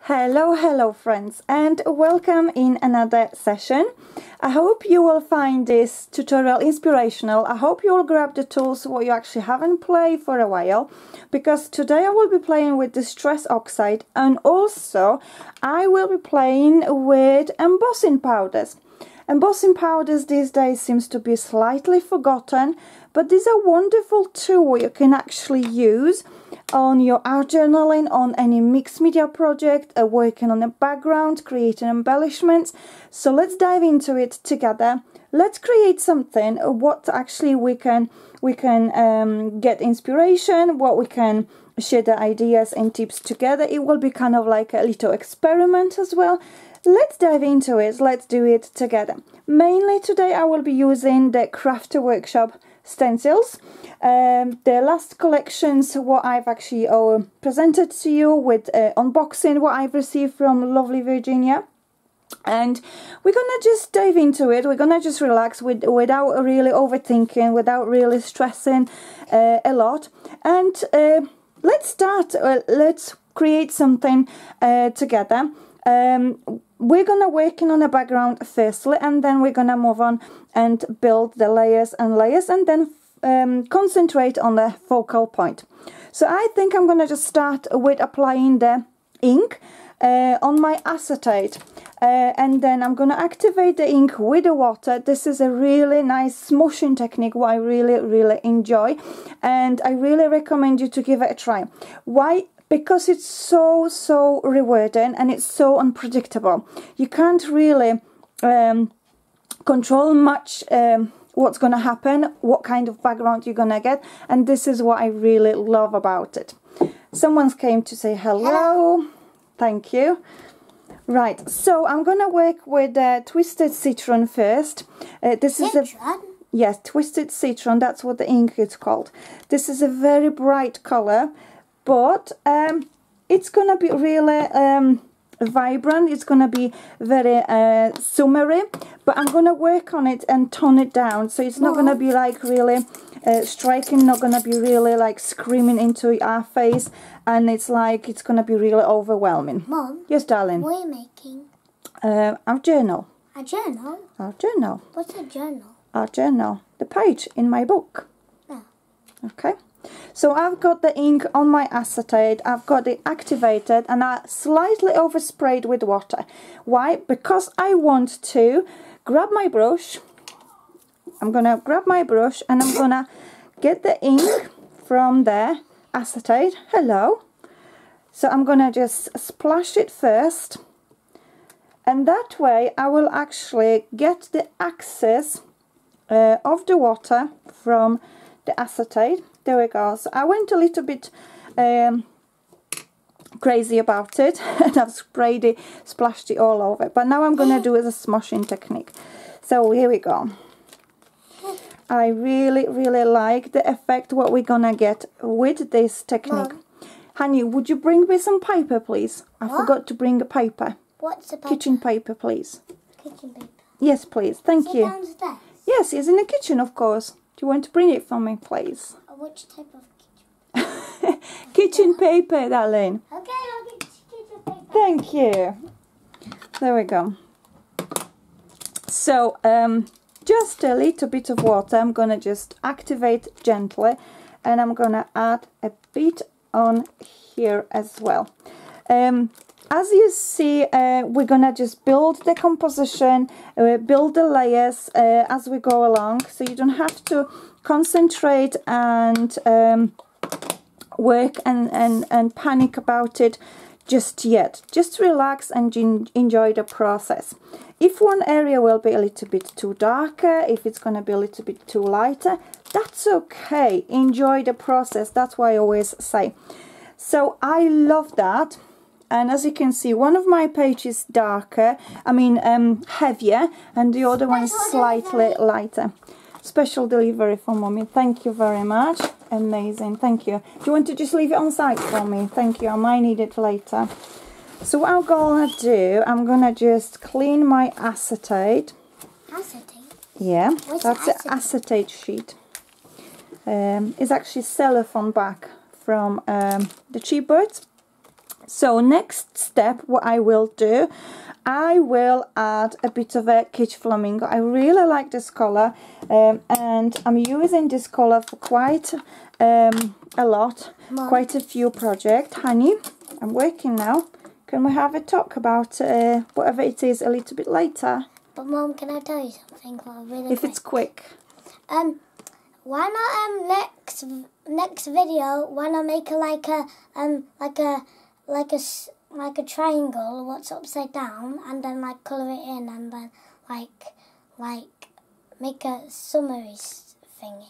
Hello friends, and welcome in another session. I hope you will find this tutorial inspirational. I hope you will grab the tools what you actually haven't played for a while, because today I will be playing with distress oxide, and also I will be playing with embossing powders. Embossing powders these days seems to be slightly forgotten, but these are wonderful tools you can actually use on your art journaling, on any mixed media project, working on a background, creating embellishments. So let's dive into it together. Let's create something what actually we can get inspiration, what we can share the ideas and tips together. It will be kind of like a little experiment as well. Let's dive into it. Let's do it together. Mainly today I will be using the Crafter Workshop stencils. The last collections what I've actually presented to you with unboxing what I've received from lovely Virginia. And we're gonna just dive into it. We're gonna just relax without really overthinking, without really stressing a lot. And let's start. Let's create something together. We're gonna working on a background firstly, and then we're gonna move on and build the layers and layers, and then concentrate on the focal point. So I think I'm gonna just start with applying the ink on my acetate, and then I'm gonna activate the ink with the water. This is a really nice smushing technique what I really enjoy, and I really recommend you to give it a try. Why? Because it's so rewarding and it's so unpredictable. You can't really control much what's going to happen, what kind of background you're going to get, and this is what I really love about it. Someone's came to say hello. Thank you. Right, so I'm going to work with Twisted Citron first. This is a... Yes, Twisted Citron, that's what the ink is called. This is a very bright color, but it's gonna be really vibrant. It's gonna be very summery, but I'm gonna work on it and tone it down, so it's not gonna be like really striking, not gonna be really like screaming into our face, and it's like it's gonna be really overwhelming. Mom? Yes, darling? What are you making? Our journal. A journal? Our journal. What's a journal? Our journal. The page in my book. Oh. Okay. So I've got the ink on my acetate, I've got it activated, and I slightly oversprayed with water. Why? Because I want to grab my brush. I'm going to grab my brush and I'm going to get the ink from the acetate. Hello. So I'm going to just splash it first. And that way I will actually get the access of the water from the acetate. There we go. So I went a little bit crazy about it and I've sprayed it, splashed it all over. But now I'm going to do it as a smushing technique. So here we go. I really like the effect what we're going to get with this technique. Mom. Honey, would you bring me some paper, please? I forgot to bring a paper. What's the paper? Kitchen paper, please. Kitchen paper. Yes, please. Thank you. Downstairs? Yes, it's in the kitchen, of course. Do you want to bring it for me, please? Which type of kitchen? Kitchen paper, darling. Okay, I'll get kitchen paper. Thank you. There we go. So, just a little bit of water. I'm going to just activate gently, and I'm going to add a bit on here as well. As you see, we're going to just build the composition, build the layers as we go along, so you don't have to concentrate and work and panic about it just yet. Just relax and enjoy the process. If one area will be a little bit too darker, if it's going to be a little bit too lighter, that's okay. Enjoy the process. That's what I always say. So I love that. And as you can see, one of my pages is darker, heavier, and the other one is slightly lighter. Special delivery for Mommy. Thank you very much. Amazing. Thank you. Do you want to just leave it on site for me? Thank you. I might need it later. So what I'm going to do, I'm going to just clean my acetate. Acetate? Yeah, What's that's the acetate sheet. It's actually cellophane back from the Cheap Birds. So next step, what I will do, I will add a bit of a Kitsch Flamingo. I really like this color, and I'm using this color for quite a lot, Mom. quite a few projects. Honey, I'm working now. Can we have a talk about whatever it is a little bit later? But Mom, can I tell you something? Really If quick? it's quick. Why not next video? Why not make it like a triangle, what's upside down, and then like colour it in, and then like make a summary thingy.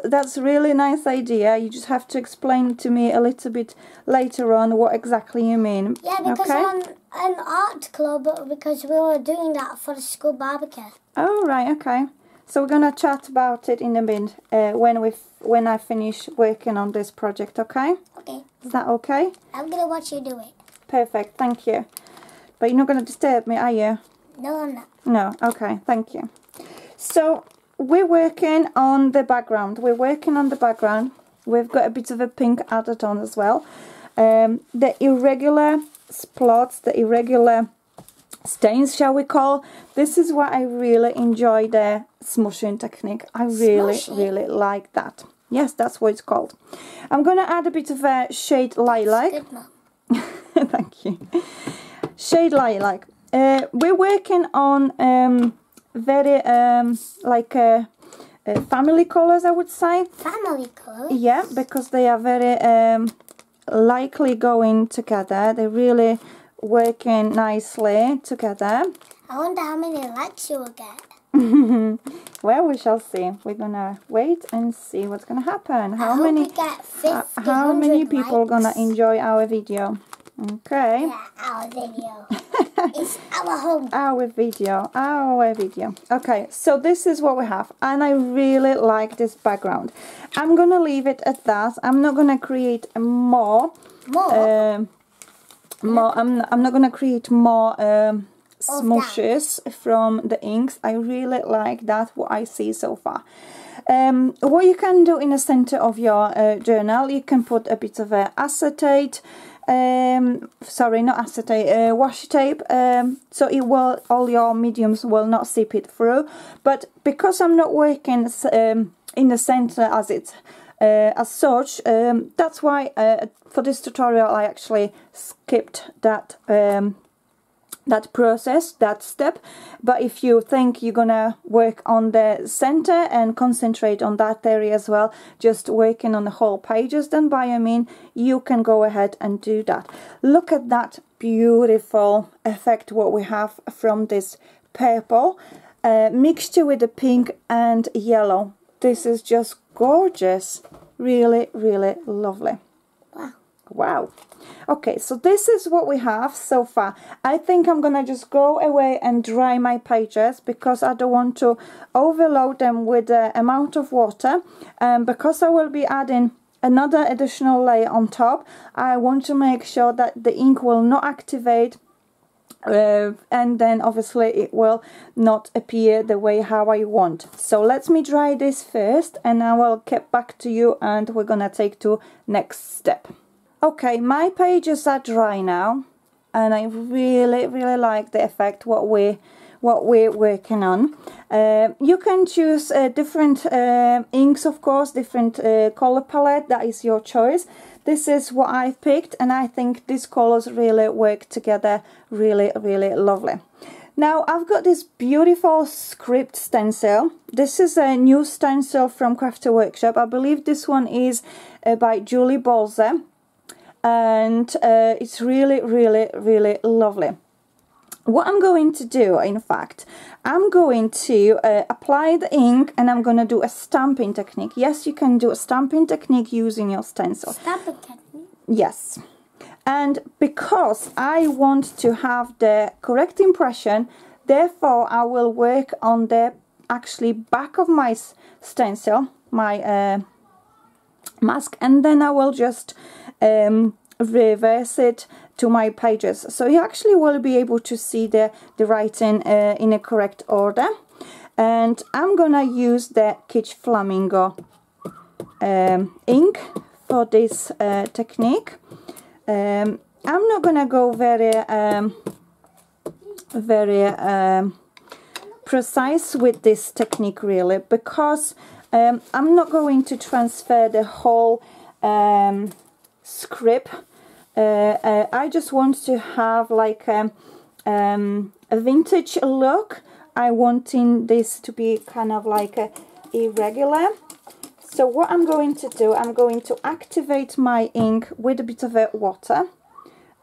That's a really nice idea. You just have to explain to me a little bit later on what exactly you mean. Yeah, because okay? on an art club, because we were doing that for the school barbecue. Oh right, okay. So we're gonna chat about it in a bit when I finish working on this project. Okay? Okay. Is that okay? I'm gonna watch you do it. Perfect. Thank you. But you're not gonna disturb me, are you? No, I'm not. No. Okay. Thank you. So we're working on the background. We've got a bit of a pink added on as well. The irregular spots, the irregular stains, shall we call. This is what I really enjoy, the smushing technique. I really like that. Yes, that's what it's called. I'm going to add a bit of a shade lilac. Good, Mom. Thank you. Shade lilac. We're working on very family colors, I would say. Family colours? Yeah, because they are very likely going together. They're really working nicely together. I wonder how many likes you will get. Well, we shall see. We're gonna wait and see what's gonna happen. How we get 50, how many people likes. gonna enjoy our video? Okay. Yeah, our video. It's our home. Our video. Okay, so this is what we have, and I really like this background. I'm gonna leave it at that. I'm not gonna create more. I'm not gonna create more smushes from the inks. I really like that, what I see so far. What you can do in the center of your journal, you can put a bit of acetate, sorry, not acetate, washi tape, so it will, all your mediums will not seep it through. But because I'm not working in the center as it's as such, that's why for this tutorial I actually skipped that that process, that step. But if you think you're gonna work on the center and concentrate on that area as well, just working on the whole pages, then by all means you can go ahead and do that. Look at that beautiful effect what we have from this purple mixture with the pink and yellow. This is just gorgeous. Really lovely. Wow. Okay, so this is what we have so far. I think I'm gonna just go away and dry my pages because I don't want to overload them with the amount of water, because I will be adding another additional layer on top. I want to make sure that the ink will not activate, and then obviously it will not appear the way how I want. So let me dry this first and I will get back to you and we're gonna take to next step. Okay, my pages are dry now and I really like the effect what we're working on. You can choose different inks, of course, different color palette. That is your choice. This is what I've picked and I think these colors really work together really lovely. Now I've got this beautiful script stencil. This is a new stencil from Crafter Workshop. I believe this one is by Julie Bolzer, and it's really lovely. What I'm going to do, in fact, I'm going to apply the ink and I'm going to do a stamping technique. Yes, you can do a stamping technique using your stencil. Stamping technique? Yes. And because I want to have the correct impression, therefore I will work on the actually back of my stencil, my mask, and then I will just reverse it to my pages, so you actually will be able to see the writing in a correct order. And I'm gonna use the Kitsch Flamingo ink for this technique. I'm not gonna go very precise with this technique really, because I'm not going to transfer the whole script. I just want to have like a vintage look. I wanting this to be kind of like irregular. So what I'm going to do, I'm going to activate my ink with a bit of water,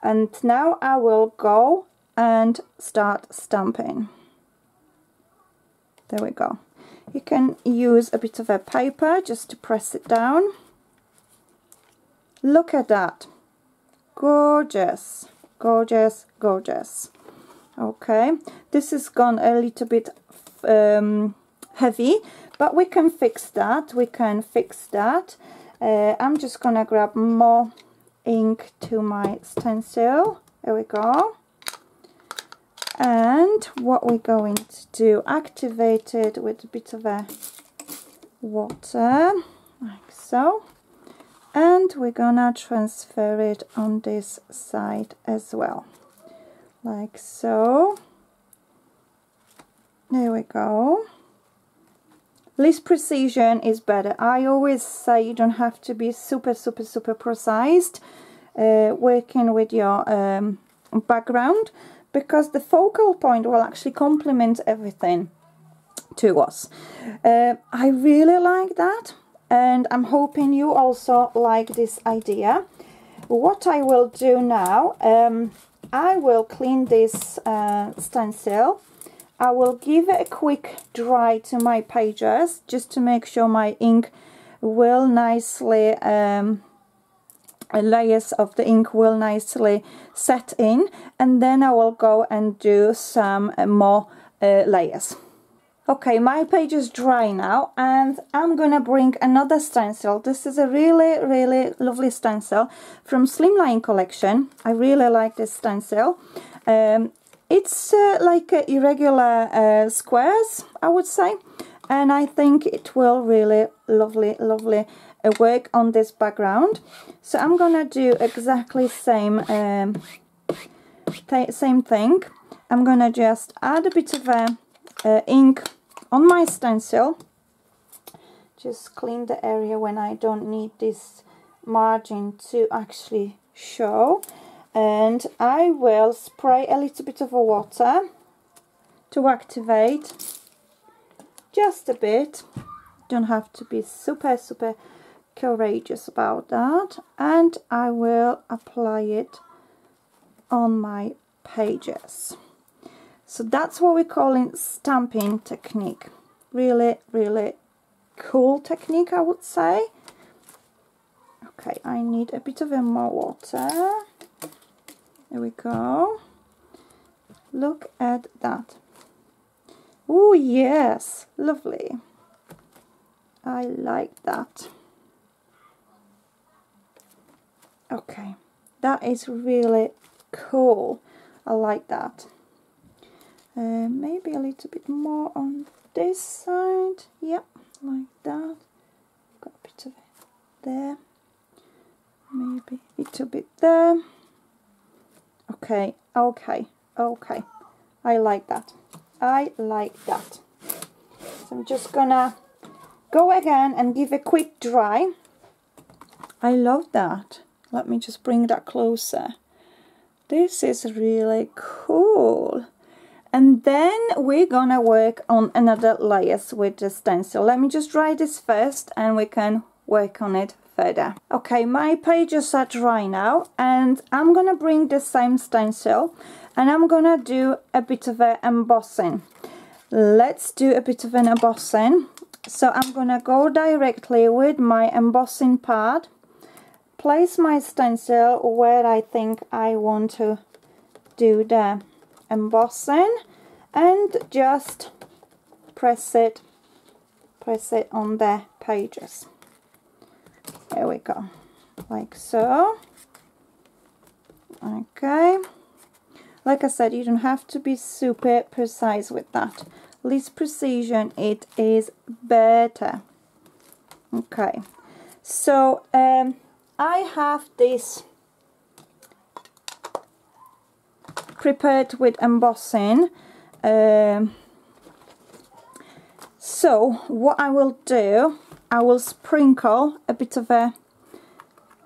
and now I will go and start stamping. There we go. You can use a bit of a paper just to press it down. Look at that. Gorgeous, gorgeous, gorgeous. Okay, this has gone a little bit heavy, but we can fix that. We can fix that. I'm just gonna grab more ink to my stencil. There we go. And what we're going to do, activate it with a bit of water, like so. And we're gonna transfer it on this side as well, like so. There we go. Less precision is better. I always say you don't have to be super precise working with your background, because the focal point will actually complement everything to us. I really like that, and I'm hoping you also like this idea. What I will do now, I will clean this stencil. I will give it a quick dry to my pages, just to make sure my ink will nicely, layers of the ink will nicely set in, and then I will go and do some more layers. Okay, my page is dry now, and I'm gonna bring another stencil. This is a really lovely stencil from Slimline collection. I really like this stencil. It's like irregular squares, I would say, and I think it will really lovely work on this background. So I'm gonna do exactly same thing. I'm gonna just add a bit of ink on my stencil, just clean the area when I don't need this margin to actually show. And I will spray a little bit of water to activate, just a bit. Don't have to be super courageous about that. And I will apply it on my pages. So that's what we're calling stamping technique. Really cool technique, I would say. Okay, I need a bit of more water. There we go. Look at that. Oh yes, lovely. I like that. Okay, that is really cool. I like that. Maybe a little bit more on this side. Yep, like that. Got a bit of it there. Maybe a little bit there. Okay. I like that. I like that. So I'm just gonna go again and give a quick dry. I love that. Let me just bring that closer. This is really cool. And then we're gonna work on another layers with the stencil. Let me just dry this first and we can work on it further. Okay, my pages are dry now, and I'm gonna bring the same stencil and I'm gonna do a bit of embossing. Let's do a bit of an embossing. So I'm gonna go directly with my embossing pad, place my stencil where I think I want to do the embossing, and just press it on the pages. There we go, like so. Okay, like I said, you don't have to be super precise with that. Less precision, it is better. Okay, so I have this prepared with embossing. So what I will do, I will sprinkle a bit of a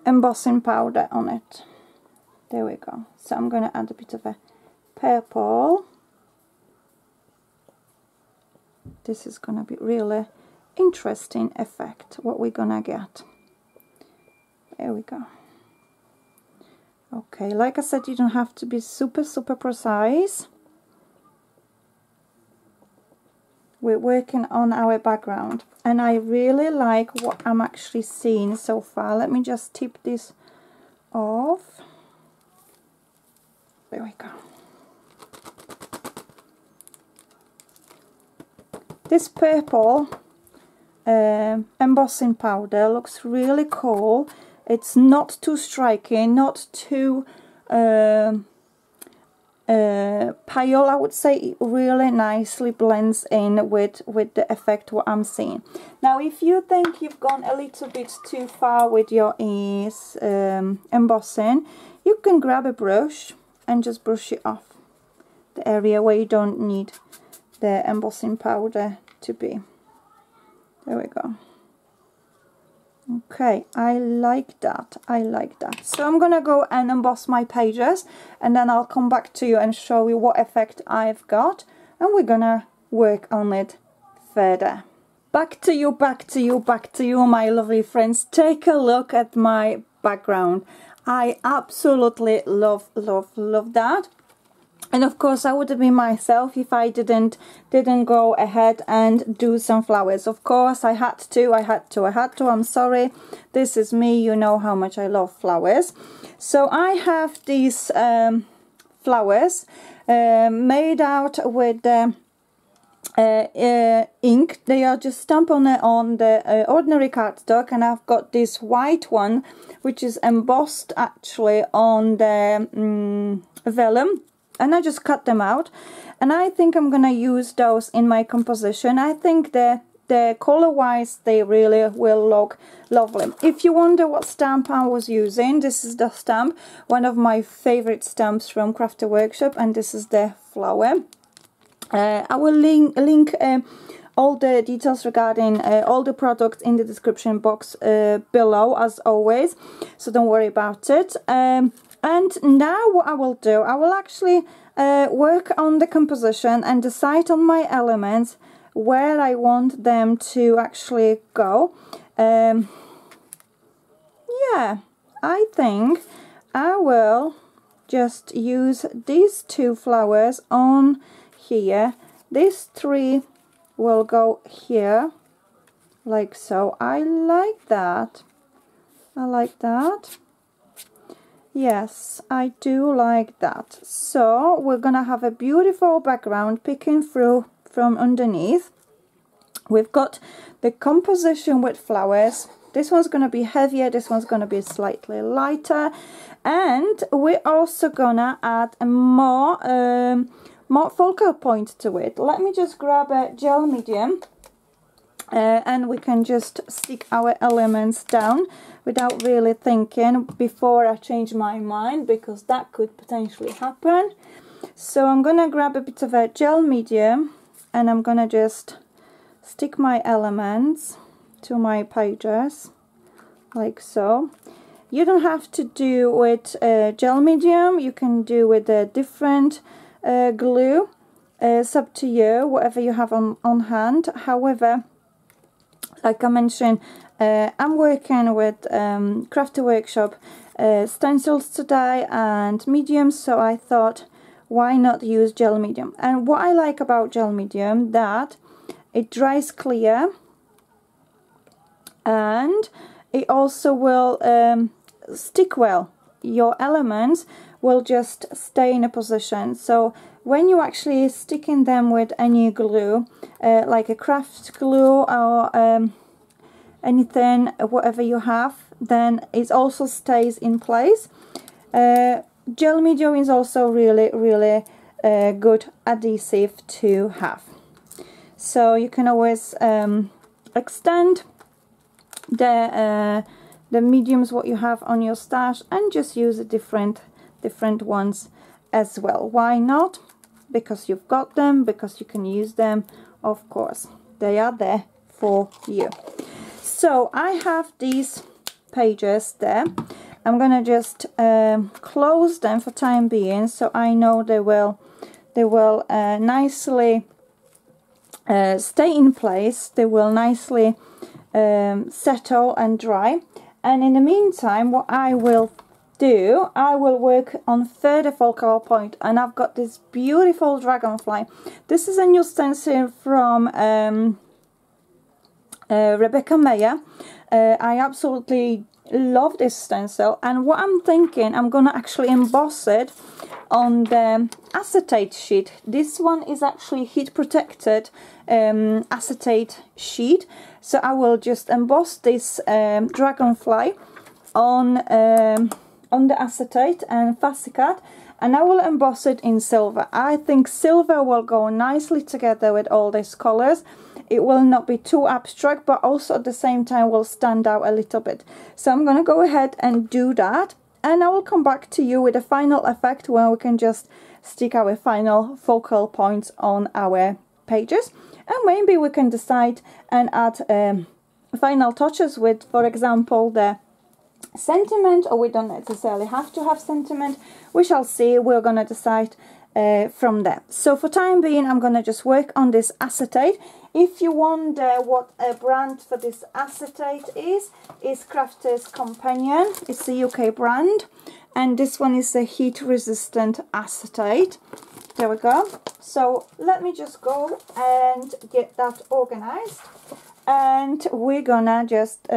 embossing powder on it. There we go. So I'm going to add a bit of a purple. This is going to be really interesting effect, what we're going to get. There we go. Okay, like I said, you don't have to be super precise. We're working on our background, and I really like what I'm actually seeing so far. Let me just tip this off. There we go. This purple embossing powder looks really cool. It's not too striking, not too pale. I would say it really nicely blends in with the effect what I'm seeing. Now, if you think you've gone a little bit too far with your embossing, you can grab a brush and just brush it off the area where you don't need the embossing powder to be. There we go. Okay, I like that. I like that. So I'm gonna go and emboss my pages, and then I'll come back to you and show you what effect I've got, and we're gonna work on it further. Back to you, my lovely friends. Take a look at my background. I absolutely love that. And of course, I would have been myself if I didn't go ahead and do some flowers. Of course, I had to. I'm sorry. This is me. You know how much I love flowers. So I have these flowers made out with ink. They are just stamped on the ordinary cardstock, and I've got this white one, which is embossed actually on the vellum. And I just cut them out, and I think I'm gonna use those in my composition. I think the color wise they really will look lovely. If you wonder what stamp I was using, this is the stamp, one of my favorite stamps from Crafter Workshop, and this is the flower. I will link all the details regarding all the products in the description box below, as always, so don't worry about it. And now what I will do, I will actually work on the composition and decide on my elements where I want them to actually go. Yeah, I think I will just use these two flowers on here. These three will go here, like so. I like that. I like that. Yes, I do like that. So we're gonna have a beautiful background picking through from underneath. We've got the composition with flowers. This one's gonna be heavier, this one's gonna be slightly lighter, and we're also gonna add a more focal point to it. Let me just grab a gel medium, and we can just stick our elements down without really thinking before I change my mind, because that could potentially happen. So I'm gonna grab a bit of a gel medium, and I'm gonna just stick my elements to my pages, like so. You don't have to do with gel medium, you can do with a different glue. It's up to you, whatever you have on hand. However, like I mentioned, I'm working with Crafter Workshop stencils today and mediums, so I thought, why not use gel medium? And what I like about gel medium, that it dries clear, and it also will stick well. Your elements will just stay in a position. So when you actually sticking them with any glue, like a craft glue or anything, whatever you have, then it also stays in place. Gel medium is also really good adhesive to have. So you can always extend the mediums what you have on your stash and just use different ones as well. Why not? Because you've got them, because you can use them, of course. They are there for you. So I have these pages there. I'm gonna just close them for time being, so I know they will nicely stay in place. They will nicely settle and dry. And in the meantime, what I will do, I will work on further focal point, and I've got this beautiful dragonfly. This is a new stencil from Rebecca Mayer. I absolutely love this stencil, and what I'm thinking, I'm gonna actually emboss it on the acetate sheet. This one is actually heat protected acetate sheet, so I will just emboss this dragonfly on the acetate and fussy cut, and I will emboss it in silver. I think silver will go nicely together with all these colors. It will not be too abstract, but also at the same time will stand out a little bit. So I'm going to go ahead and do that, and I will come back to you with a final effect when we can just stick our final focal points on our pages, and maybe we can decide and add final touches with, for example, the sentiment, or we don't necessarily have to have sentiment. We shall see. We're going to decide from there. So for time being, I'm going to just work on this acetate. If you wonder what a brand for this acetate is Crafter's Companion. It's a UK brand, and this one is a heat resistant acetate. There we go. So let me just go and get that organized, and we're gonna just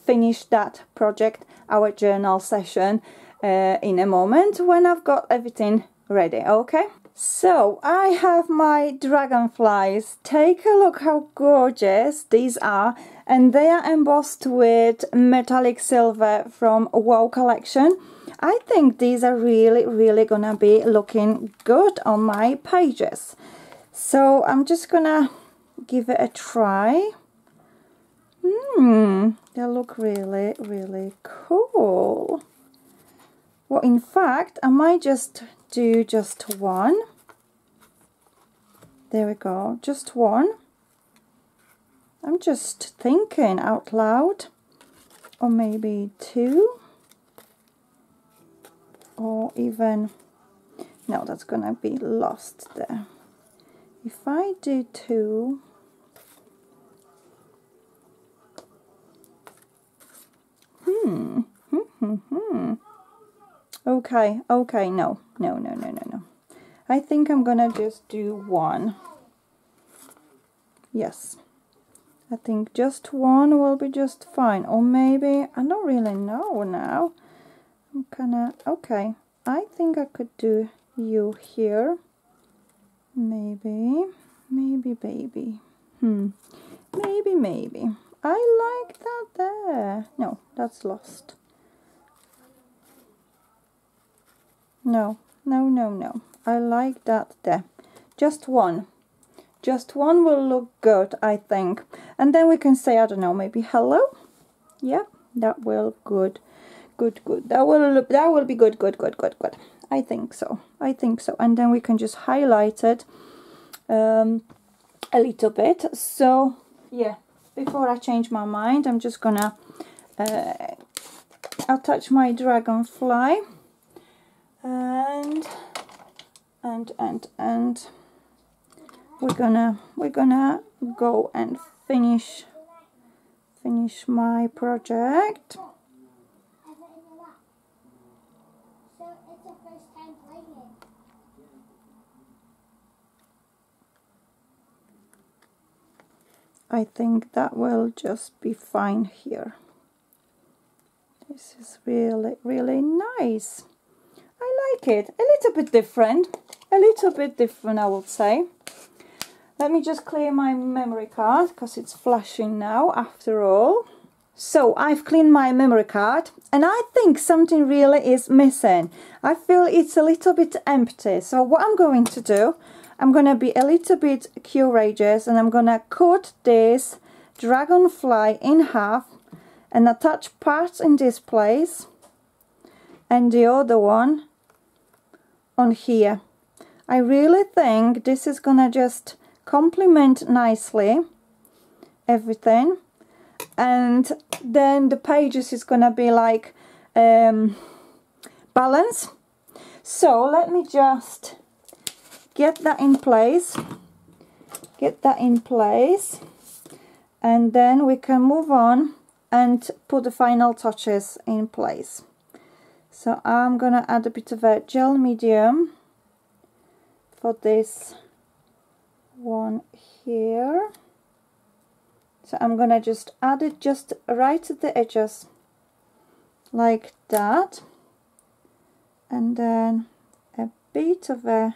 finish that project, our journal session, in a moment when I've got everything ready. Okay, so I have my dragonflies. Take a look how gorgeous these are, and they are embossed with metallic silver from Wow collection. I think these are really gonna be looking good on my pages, so I'm just gonna give it a try. They look really cool. Well, in fact, I might just do just one. There we go, just one. I'm just thinking out loud. Or maybe two. Or even, no, that's gonna be lost there. If I do two, okay, no. I think I'm gonna just do one. Yes, I think just one will be just fine. Or maybe, I don't really know now. I'm gonna, okay, I think I could do you here. Maybe baby. Maybe. I like that there. No, that's lost. No. I like that there. Just one will look good, I think. And then we can say, I don't know, maybe hello. Yeah, that will good. That will be good. I think so. And then we can just highlight it a little bit. So yeah, before I change my mind, I'm just gonna attach my dragonfly, and we're gonna go and finish my project. I think that will just be fine here. This is really nice. I like it. A little bit different, I would say. Let me just clear my memory card, because it's flashing now after all. So I've cleaned my memory card, and I think something really is missing. I feel it's a little bit empty. So what I'm going to do, I'm going to be a little bit courageous, and I'm going to cut this dragonfly in half and attach parts in this place, and the other one on here. I really think this is gonna just complement nicely everything, and then the pages is gonna be like balance. So let me just get that in place, and then we can move on and put the final touches in place. So I'm gonna add a bit of a gel medium for this one here. So I'm gonna just add it just right at the edges like that, and then a bit of a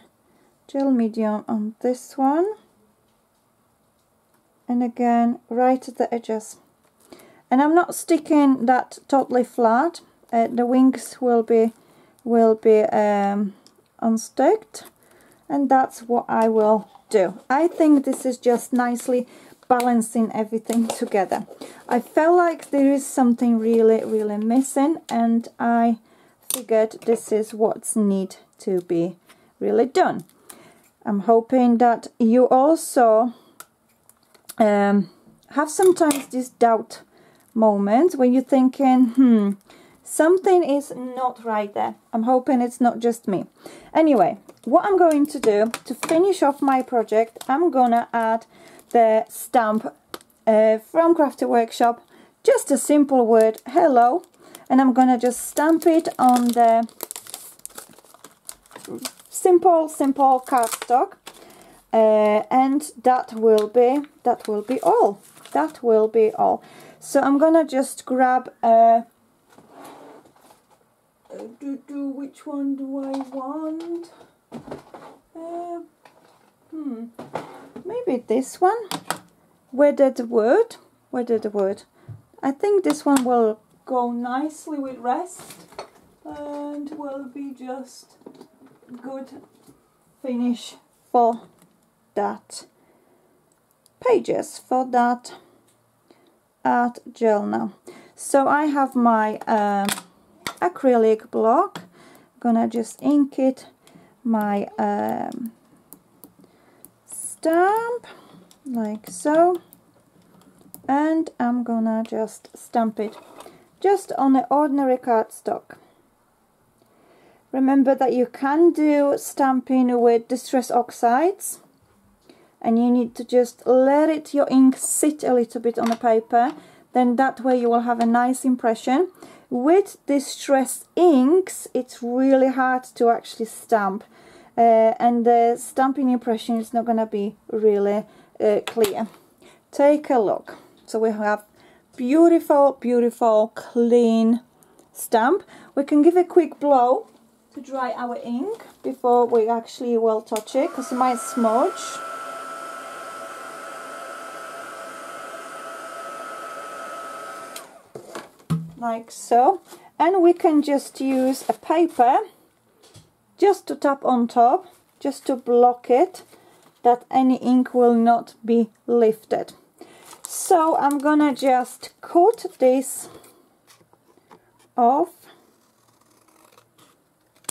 gel medium on this one, and again right at the edges. And I'm not sticking that totally flat. The wings will be unsticked, and that's what I will do. I think this is just nicely balancing everything together. I felt like there is something really missing, and I figured this is what's need to be really done. I'm hoping that you also have sometimes this doubt moment when you're thinking, something is not right there. I'm hoping it's not just me. Anyway, what I'm going to do to finish off my project, I'm gonna add the stamp from Crafty Workshop, just a simple word, hello, and I'm gonna just stamp it on the simple cardstock, and that will be all. So I'm gonna just grab which one do I want? Maybe this one. Weathered wood. I think this one will go nicely with rest, and will be just good finish for that pages, for that art journal. So I have my acrylic block. I'm gonna just ink it my stamp like so, and I'm gonna just stamp it just on the ordinary cardstock. Remember that you can do stamping with distress oxides, and you need to just let your ink sit a little bit on the paper, then that way you will have a nice impression. With distress inks, it's really hard to actually stamp, and the stamping impression is not going to be really clear. Take a look. So we have beautiful clean stamp. We can give a quick blow to dry our ink before we actually will touch it, because it might smudge. Like so. And we can just use a paper just to tap on top, just to block it, that any ink will not be lifted. So I'm gonna just cut this off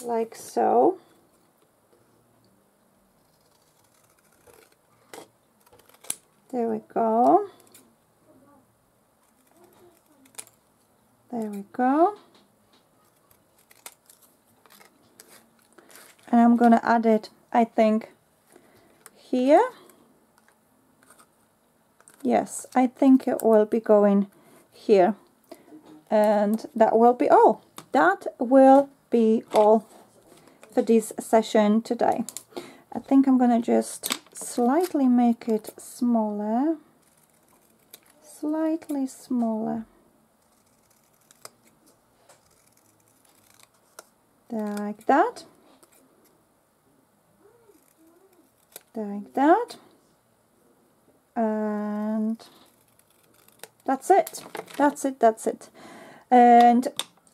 like so. There we go. There we go. And I'm gonna add it, I think, here. Yes, I think it will be going here. And that will be all. That will be all for this session today. I think I'm gonna just slightly make it smaller. Slightly smaller. Like that. Like that. And that's it. That's it. And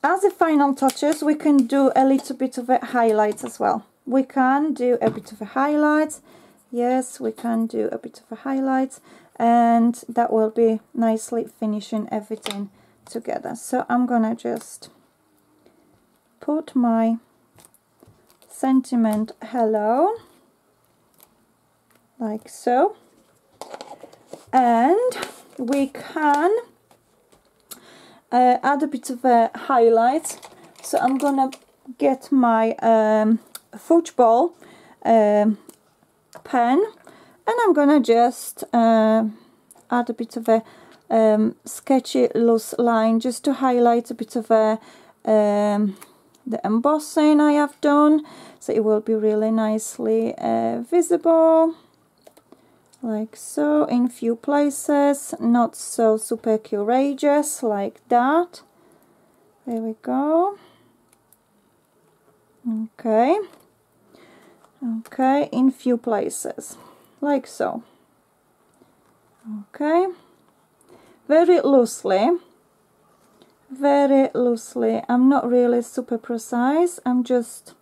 as the final touches, we can do a little bit of a highlights as well. We can do a bit of a highlights. Yes, we can do a bit of a highlights, and that will be nicely finishing everything together. So I'm gonna just put my sentiment hello, like so. And we can add a bit of a highlight. So I'm gonna get my football pen, and I'm gonna just add a bit of a sketchy loose line just to highlight a bit of a the embossing I have done, so it will be really nicely visible, like so, in few places, not so super courageous, like that. There we go. Okay, okay, in few places, like so. Okay, very loosely, very loosely. I'm not really super precise, I'm just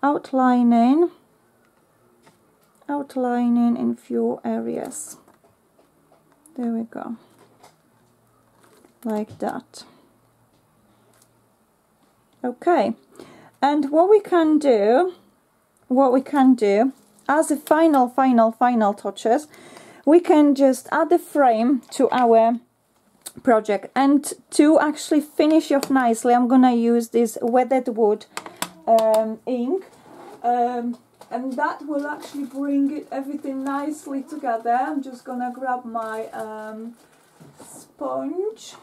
outlining in few areas. There we go, like that. Okay, and what we can do as a final touches, we can just add a frame to our project. And to actually finish off nicely, I'm gonna use this weathered wood ink, and that will actually bring everything nicely together. I'm just gonna grab my sponge.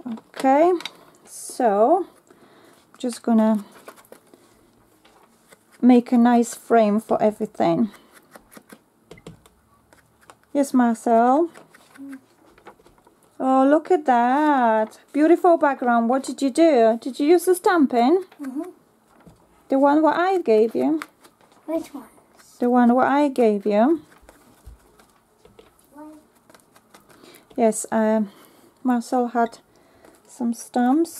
Okay, so just gonna make a nice frame for everything. Yes, Marcel. Oh, look at that. Beautiful background. What did you do? Did you use the stamping? Mm-hmm. The one what I gave you? Which ones? The one what I gave you. What? Yes, Marcel had some stamps.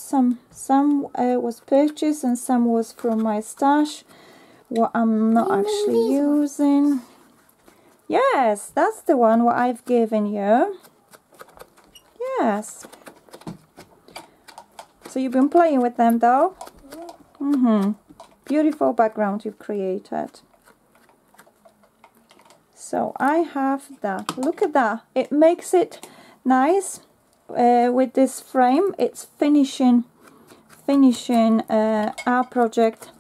Some was purchased and some was from my stash, what I'm not actually using. Yes, that's the one what I've given you. Yes. So you've been playing with them though? Beautiful background you've created. So I have that. Look at that. It makes it nice with this frame. It's finishing our project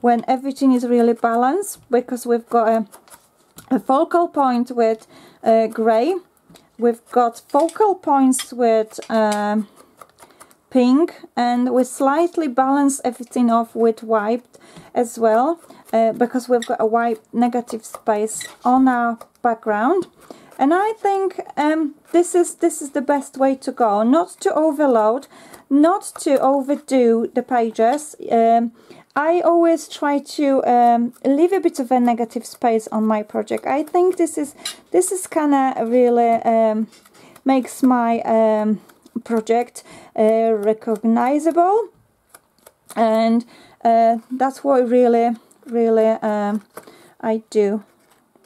when everything is really balanced, because we've got a focal point with grey. We've got focal points with pink, and we slightly balance everything off with white as well, because we've got a white negative space on our background. And I think this is the best way to go, not to overload, not to overdo the pages. I always try to leave a bit of a negative space on my project. I think this is kind of really makes my project recognizable, and that's what really I do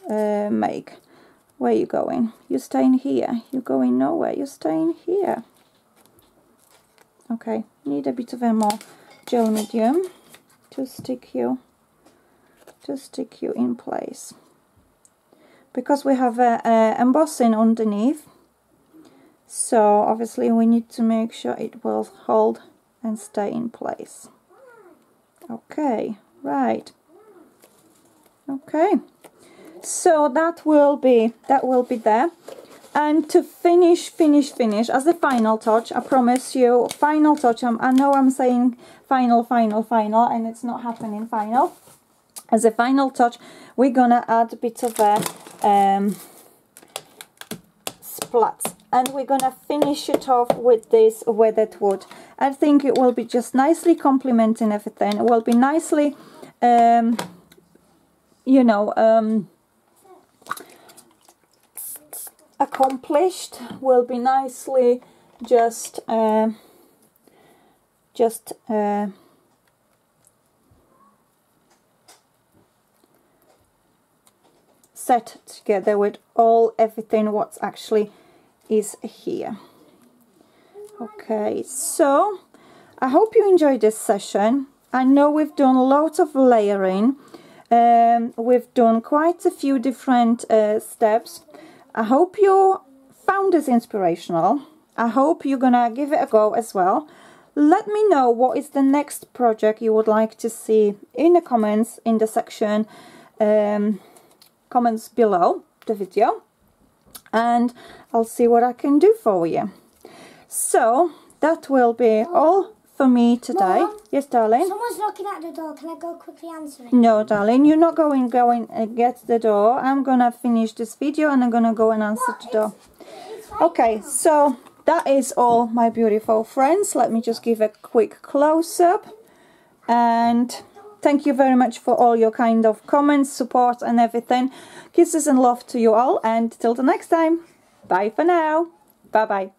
make. Where are you going? You're staying here. You're going nowhere. You're staying here. Okay, need a bit of a more gel medium to stick you in place, because we have embossing underneath, so obviously we need to make sure it will hold and stay in place. Okay, right. Okay, so that will be there. And to finish as a final touch, I promise you, final touch, I know I'm saying final, and it's not happening final. As a final touch, we're gonna add a bit of a splats, and we're gonna finish it off with this weathered wood. I think it will be just nicely complementing everything. It will be nicely, you know, accomplished. Will be nicely just set together with everything what's actually is here. Okay, so I hope you enjoyed this session. I know we've done lots of layering. We've done quite a few different steps. I hope you found this inspirational. I hope you're gonna give it a go as well. Let me know what is the next project you would like to see in the comments, in the section comments below the video, and I'll see what I can do for you. So that will be all for me today. Mom, yes, darling? Someone's knocking at the door. Can I go quickly answer it? No, darling, you're not going get the door. I'm gonna finish this video and I'm gonna go and answer the door. Okay, so that is all, my beautiful friends. Let me just give a quick close-up, and thank you very much for all your kind of comments, support and everything. Kisses and love to you all, and till the next time, bye for now. Bye bye.